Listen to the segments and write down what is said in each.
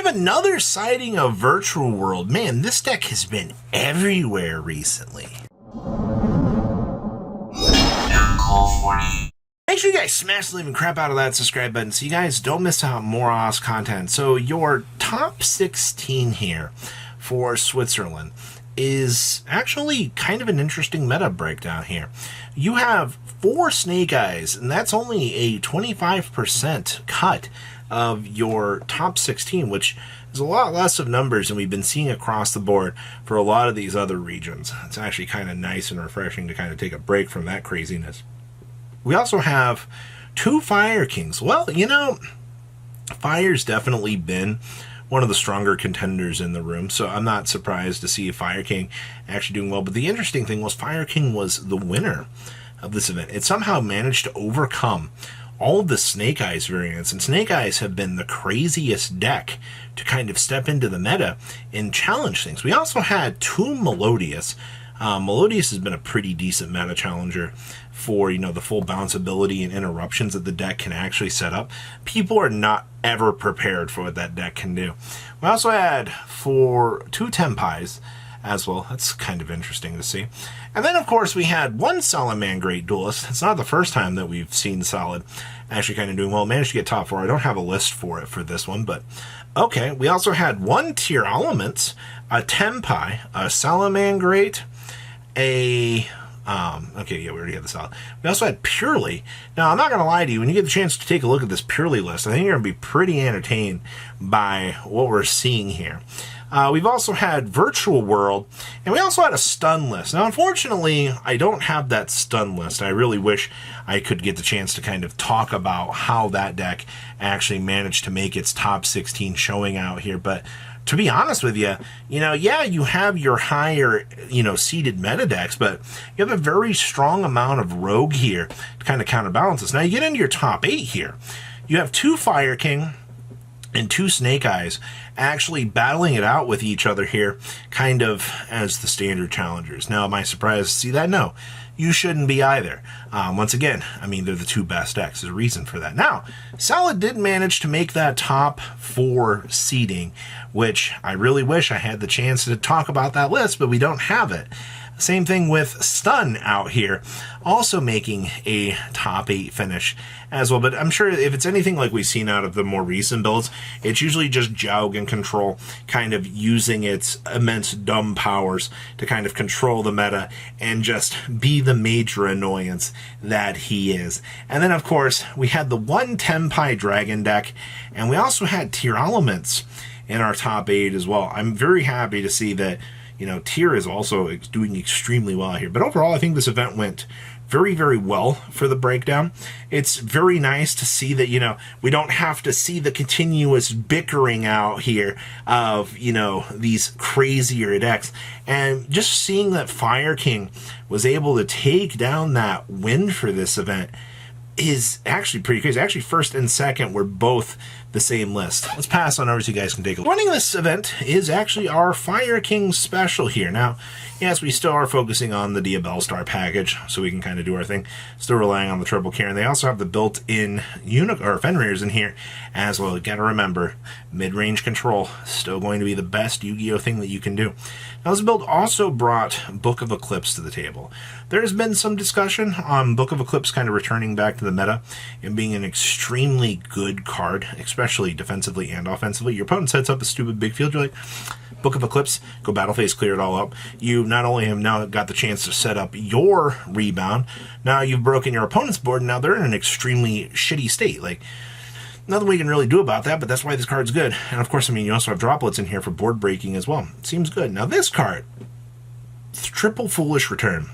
have another sighting of Virtual World. Man, this deck has been everywhere recently. Make sure you guys smash the living crap out of that subscribe button so you guys don't miss out on more awesome content. So your top 16 here for Switzerland is actually kind of an interesting meta breakdown here. You have 4 Snake Eyes, and that's only a 25% cut of your top 16, which is a lot less of numbers than we've been seeing across the board for a lot of these other regions. It's actually kind of nice and refreshing to kind of take a break from that craziness. We also have 2 Fire Kings. Well, you know, Fire's definitely been one of the stronger contenders in the room, so I'm not surprised to see Fire King actually doing well. But the interesting thing was Fire King was the winner of this event. It somehow managed to overcome all of the Snake Eyes variants, and Snake Eyes have been the craziest deck to kind of step into the meta and challenge things. We also had 2 Melodious. Melodious has been a pretty decent meta challenger for, you know, the full bounce ability and interruptions that the deck can actually set up. People are not ever prepared for what that deck can do. We also had 2 Tempais as well. That's kind of interesting to see. And then, of course, we had 1 Solid Man Great Duelist. It's not the first time that we've seen Solid actually kind of doing well. Managed to get top 4. I don't have a list for it for this one, but okay. We also had 1 Tier Elements, a Tempai, a Solid Man Great, okay, yeah, we already had the Solid. We also had Purely. Now, I'm not going to lie to you, when you get the chance to take a look at this Purely list, I think you're going to be pretty entertained by what we're seeing here. We've also had Virtual World, and we also had a Stun list. Now, unfortunately, I don't have that Stun list. I really wish I could get the chance to kind of talk about how that deck actually managed to make its top 16 showing out here, but to be honest with you, you know, yeah, you have your higher, you know, seeded meta decks, but you have a very strong amount of Rogue here to kind of counterbalance this. Now, you get into your top 8 here. You have 2 Fire King and 2 Snake Eyes actually battling it out with each other here, kind of as the standard challengers. Now, am I surprised to see that? No. You shouldn't be either. Once again, I mean, they're the 2 best decks. There's a reason for that. Now, Solid did manage to make that top 4 seeding, which I really wish I had the chance to talk about that list, but we don't have it. Same thing with Stun out here, also making a top 8 finish as well. But I'm sure if it's anything like we've seen out of the more recent builds, it's usually just Joug and Control kind of using its immense dumb powers to kind of control the meta and just be the major annoyance that he is. And then, of course, we had the 1 Tempai Dragon deck, and we also had Tier Elements in our top 8 as well. I'm very happy to see that, you know, Tier is also doing extremely well here. But overall, I think this event went very, very well for the breakdown. It's very nice to see that, you know, we don't have to see the continuous bickering out here of, you know, these crazier decks. And just seeing that Fire King was able to take down that win for this event is actually pretty crazy. Actually, first and second were both the same list. Let's pass on over so you guys can take a look. Running this event is actually our Fire King special here. Now, yes, we still are focusing on the Diabell Star package, so we can kind of do our thing. Still relying on the triple care, and they also have the built-in Fenrir's in here as well. You gotta remember, mid-range control still going to be the best Yu-Gi-Oh thing that you can do. Now, this build also brought Book of Eclipse to the table. There's been some discussion on Book of Eclipse kind of returning back to the meta and being an extremely good card, especially defensively and offensively. Your opponent sets up a stupid big field, you're like, Book of Eclipse, go battle phase, clear it all up. You not only have now got the chance to set up your rebound, now you've broken your opponent's board, and now they're in an extremely shitty state. Like, nothing we can really do about that, but that's why this card's good. And of course, I mean, you also have droplets in here for board breaking as well. Seems good. Now this card, triple Foolish Return.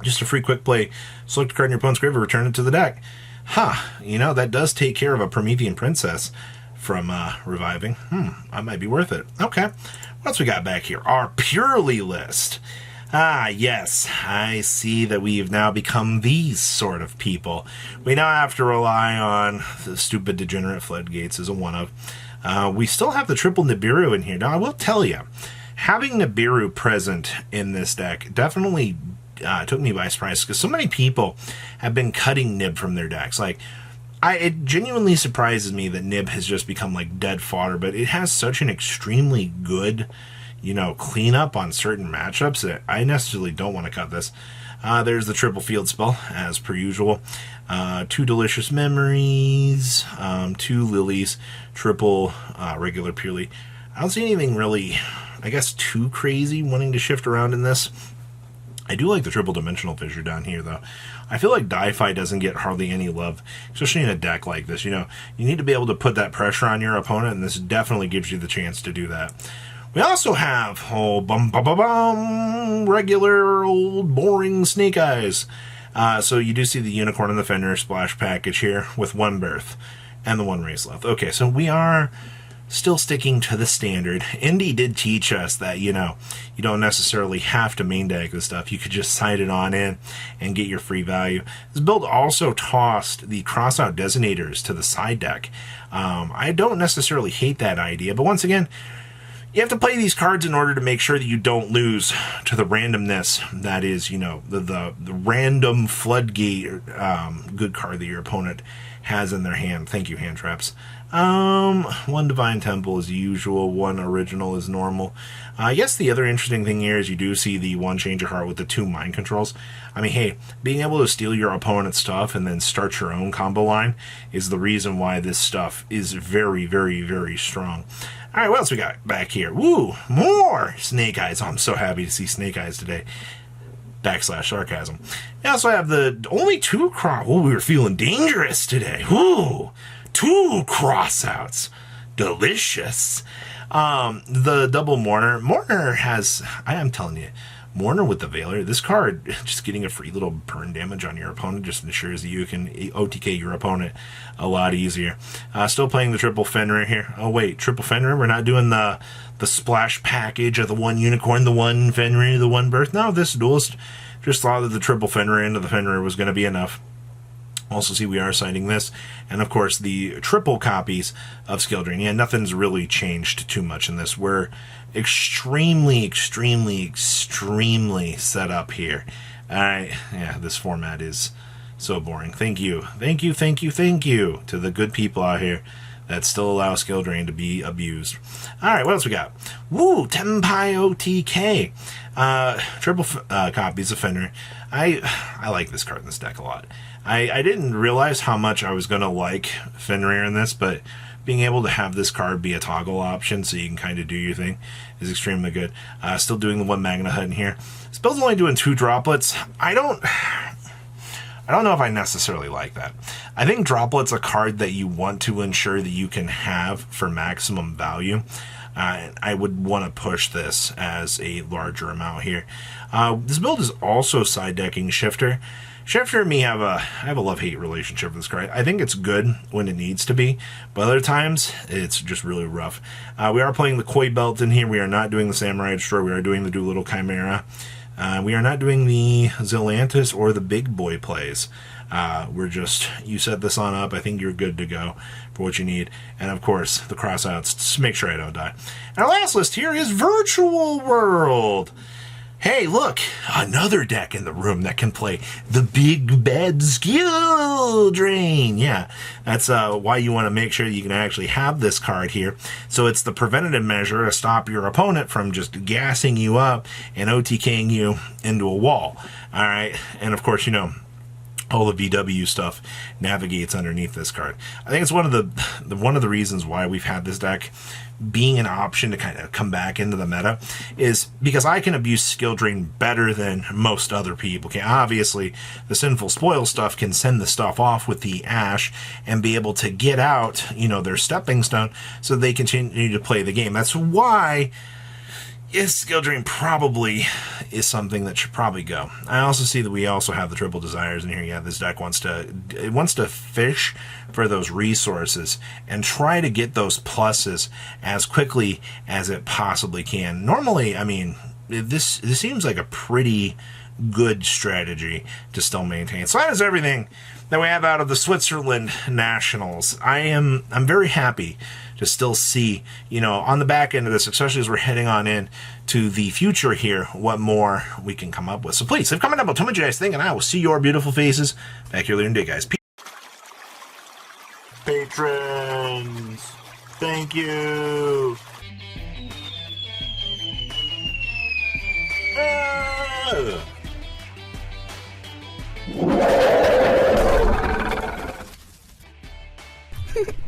Just a free quick play. Select a card in your opponent's grave, return it to the deck. You know, that does take care of a Promethean Princess from reviving. That might be worth it. Okay. What else we got back here? Our Purely list. Yes, I see that we've now become these sort of people. We now have to rely on the stupid degenerate floodgates as a one-of. We still have the triple Nibiru in here. Now, I will tell you, having Nibiru present in this deck definitely took me by surprise, because so many people have been cutting Nib from their decks. Like, It genuinely surprises me that Nib has just become like dead fodder, but it has such an extremely good, cleanup on certain matchups that I necessarily don't want to cut this. There's the triple field spell, as per usual. 2 delicious memories, 2 lilies, triple regular purely. I don't see anything really, I guess, too crazy wanting to shift around in this. I do like the triple dimensional fissure down here, though. I feel like Di-Fi doesn't get hardly any love, especially in a deck like this. You need to be able to put that pressure on your opponent, and this definitely gives you the chance to do that. We also have, regular old boring Snake Eyes. So you do see the Unicorn and the Fenrir splash package here with 1 Birth and the 1 Race left. Okay, so we are still sticking to the standard. Indy did teach us that, you don't necessarily have to main deck this stuff. You could just side it on in and get your free value. This build also tossed the crossout designators to the side deck. I don't necessarily hate that idea, but once again, you have to play these cards in order to make sure that you don't lose to the randomness that is, the random floodgate good card that your opponent has in their hand. Thank you, hand traps. 1 Divine Temple is usual, 1 original is normal. I guess the other interesting thing here is you do see the 1 Change of Heart with the 2 mind controls. I mean, hey, being able to steal your opponent's stuff and then start your own combo line is the reason why this stuff is very, very, very strong. All right, what else we got back here? Woo, more Snake Eyes. Oh, I'm so happy to see Snake Eyes today. /sarcasm. We also have the only 2 we were feeling dangerous today. Woo, 2 crossouts. Delicious. The double Mourner. Mourner has, I am telling you, Mourner with the Veiler. This card, just getting a free little burn damage on your opponent just ensures that you can OTK your opponent a lot easier. Still playing the triple Fenrir here. Oh wait, triple Fenrir? We're not doing the splash package of the 1 Unicorn, the 1 Fenrir, the 1 Birth. No, this duelist just thought that the triple Fenrir into the Fenrir was going to be enough. Also see we are citing this, and of course the triple copies of Skill Drain. Yeah, nothing's really changed too much in this. We're extremely set up here. Alright, yeah, this format is so boring. Thank you to the good people out here that still allow Skill Drain to be abused. Alright, what else we got? Woo, Tenpai OTK. Triple copies of Fenrir. I like this card in this deck a lot. I didn't realize how much I was going to like Fenrir in this, but being able to have this card be a toggle option so you can kind of do your thing is extremely good. Still doing the 1 Magna Hut in here. This build's only doing 2 droplets. I don't know if I necessarily like that. I think droplet's a card that you want to ensure that you can have for maximum value. I would want to push this as a larger amount here. This build is also side decking Shifter. Shifter and me I have a love-hate relationship with this card. I think it's good when it needs to be, but other times it's just really rough. We are playing the Koi Belt in here. We are not doing the Samurai Destroyer. We are doing the Doolittle Chimera. We are not doing the Zelantis or the big boy plays. We're just, you set this on up, I think you're good to go for what you need. And of course, the crossouts to make sure I don't die. And our last list here is Virtual World. Hey, look, another deck in the room that can play the big bad Skill Drain. Yeah, that's why you want to make sure you can actually have this card here. So it's the preventative measure to stop your opponent from just gassing you up and OTKing you into a wall. All right, and of course, all the VW stuff navigates underneath this card. I think it's one of the reasons why we've had this deck being an option to kind of come back into the meta is because I can abuse Skill Drain better than most other people can. Obviously, the Sinful Spoil stuff can send the stuff off with the Ash and be able to get out, their stepping stone so they continue to play the game. That's why Skill Drain probably is something that should probably go. I also see that we also have the Triple Desires in here. Yeah, this deck wants to fish for those resources and try to get those pluses as quickly as it possibly can. Normally, I mean, this seems like a pretty good strategy to still maintain. So that is everything that we have out of the Switzerland Nationals. I'm very happy to still see, on the back end of this, especially as we're heading on in to the future here, what more we can come up with. So please, leave a comment down below. Tell me what you guys think, and I will see your beautiful faces back here later in the day, guys. Peace. patrons. Thank you.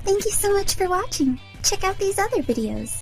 Thank you so much for watching. Check out these other videos.